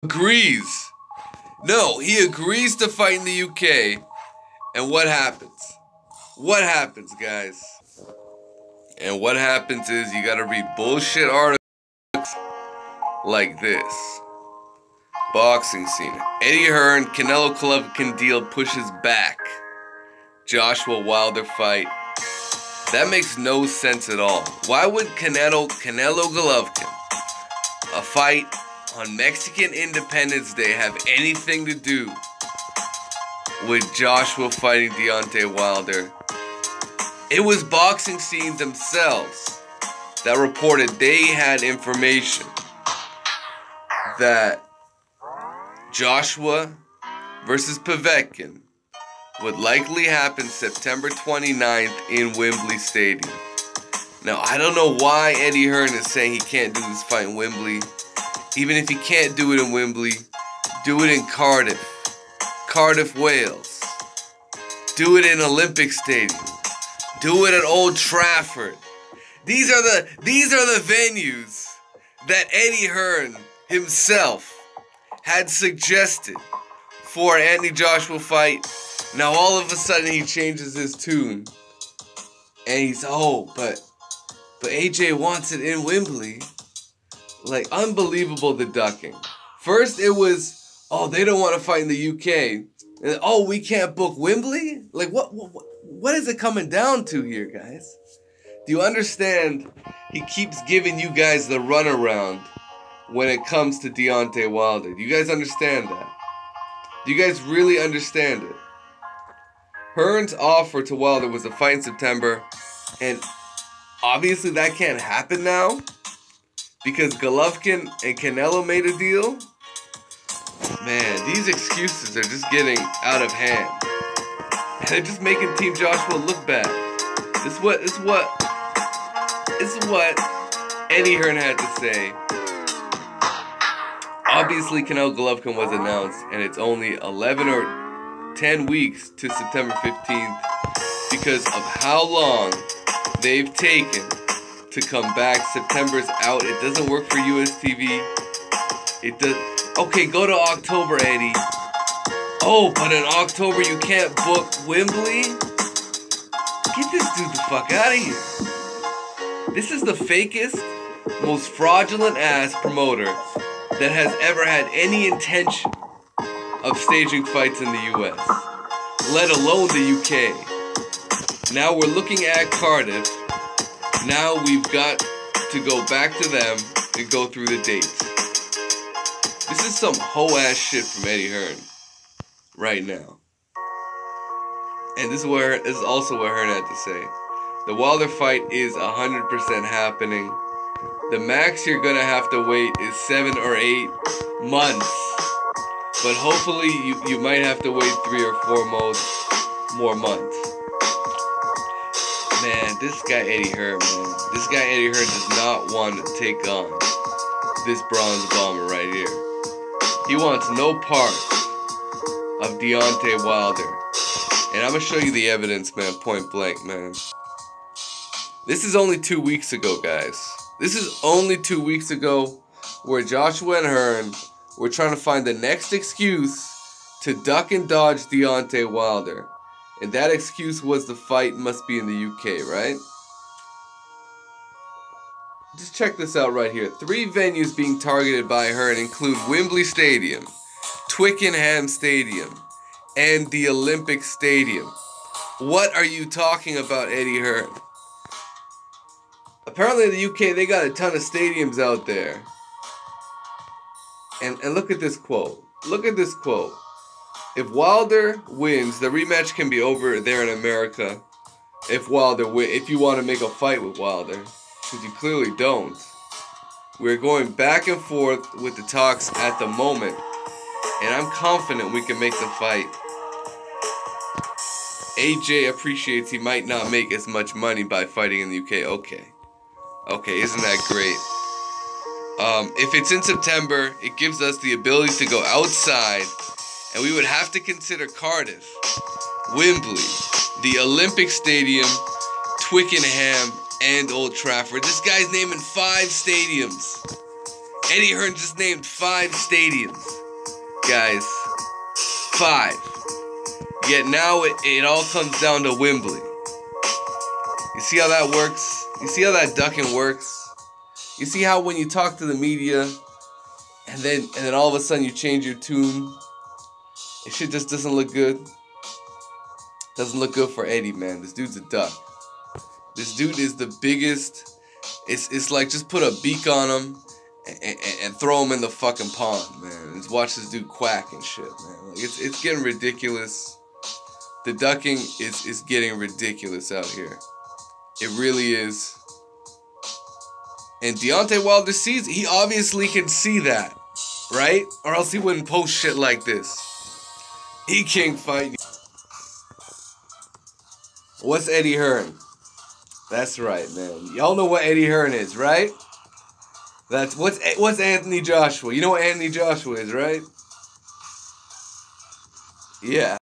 agrees. No, he agrees to fight in the UK. And what happens? What happens, guys? And what happens is you gotta read bullshit articles like this. Boxing scene. Eddie Hearn, Canelo-Golovkin deal pushes back. Joshua Wilder fight. That makes no sense at all. Why would Canelo-Golovkin, a fight on Mexican Independence Day, have anything to do with Joshua fighting Deontay Wilder? It was boxing scenes themselves that reported they had information that Joshua versus Povetkin would likely happen September 29th in Wembley Stadium. Now, I don't know why Eddie Hearn is saying he can't do this fight in Wembley. Even if he can't do it in Wembley, do it in Cardiff, Wales. Do it in Olympic Stadium. Do it at Old Trafford. These are the venues that Eddie Hearn himself had suggested for an Anthony Joshua fight. Now all of a sudden he changes his tune. And he's, but AJ wants it in Wembley. Like, unbelievable, the ducking. First it was, they don't want to fight in the UK. And, we can't book Wembley? Like, what is it coming down to here, guys? Do you understand? He keeps giving you guys the runaround when it comes to Deontay Wilder. Do you guys understand that? Do you guys really understand it? Hearn's offer to Wilder was a fight in September, and obviously that can't happen now because Golovkin and Canelo made a deal. Man, these excuses are just getting out of hand. And they're just making Team Joshua look bad. This is what Eddie Hearn had to say. Obviously, Canelo-Golovkin was announced, and it's only 11 or 10 weeks to September 15th because of how long they've taken to come back. September's out. It doesn't work for US TV. It does. Okay, go to October, Eddie. But in October you can't book Wembley? Get this dude the fuck out of here. This is the fakest, most fraudulent ass promoter that has ever had any intention of staging fights in the US, let alone the UK. Now we're looking at Cardiff. Now we've got to go back to them and go through the dates. This is some hoe-ass shit from Eddie Hearn right now. And this is also what Hearn had to say. The Wilder fight is 100% happening. The max you're gonna have to wait is 7 or 8 months. But hopefully you might have to wait 3 or 4 more months. Man, this guy Eddie Hearn, man. This guy Eddie Hearn does not want to take on this bronze bomber right here. He wants no part of Deontay Wilder. And I'm going to show you the evidence, man, point blank, man. This is only 2 weeks ago, guys. This is only 2 weeks ago where Joshua and Hearn were trying to find the next excuse to duck and dodge Deontay Wilder. And that excuse was the fight must be in the UK, right? Just check this out right here. 3 venues being targeted by Hearn include Wembley Stadium, Twickenham Stadium, and the Olympic Stadium. What are you talking about, Eddie Hearn? Apparently in the UK, they got a ton of stadiums out there. And look at this quote. Look at this quote. If Wilder wins, the rematch can be over there in America. If you want to make a fight with Wilder, because you clearly don't. We're going back and forth with the talks at the moment, and I'm confident we can make the fight. AJ appreciates he might not make as much money by fighting in the UK. Okay, isn't that great? If it's in September, it gives us the ability to go outside, and we would have to consider Cardiff, Wembley, the Olympic Stadium, Twickenham, and Old Trafford. This guy's naming 5 stadiums. Eddie Hearn just named 5 stadiums. Guys. 5. Yet now it all comes down to Wembley. You see how that works? You see how that ducking works? You see how when you talk to the media and then all of a sudden you change your tune, it shit just doesn't look good. Doesn't look good for Eddie, man. This dude's a duck. This dude is the biggest. It's like just put a beak on him and throw him in the fucking pond, man. Just watch this dude quack and shit, man. Like it's getting ridiculous. The ducking is getting ridiculous out here. It really is. And Deontay Wilder sees it. He obviously can see that, right? Or else he wouldn't post shit like this. He can't fight. What's Eddie Hearn? That's right, man. Y'all know what Eddie Hearn is, right? That's what's Anthony Joshua. You know what Anthony Joshua is, right? Yeah.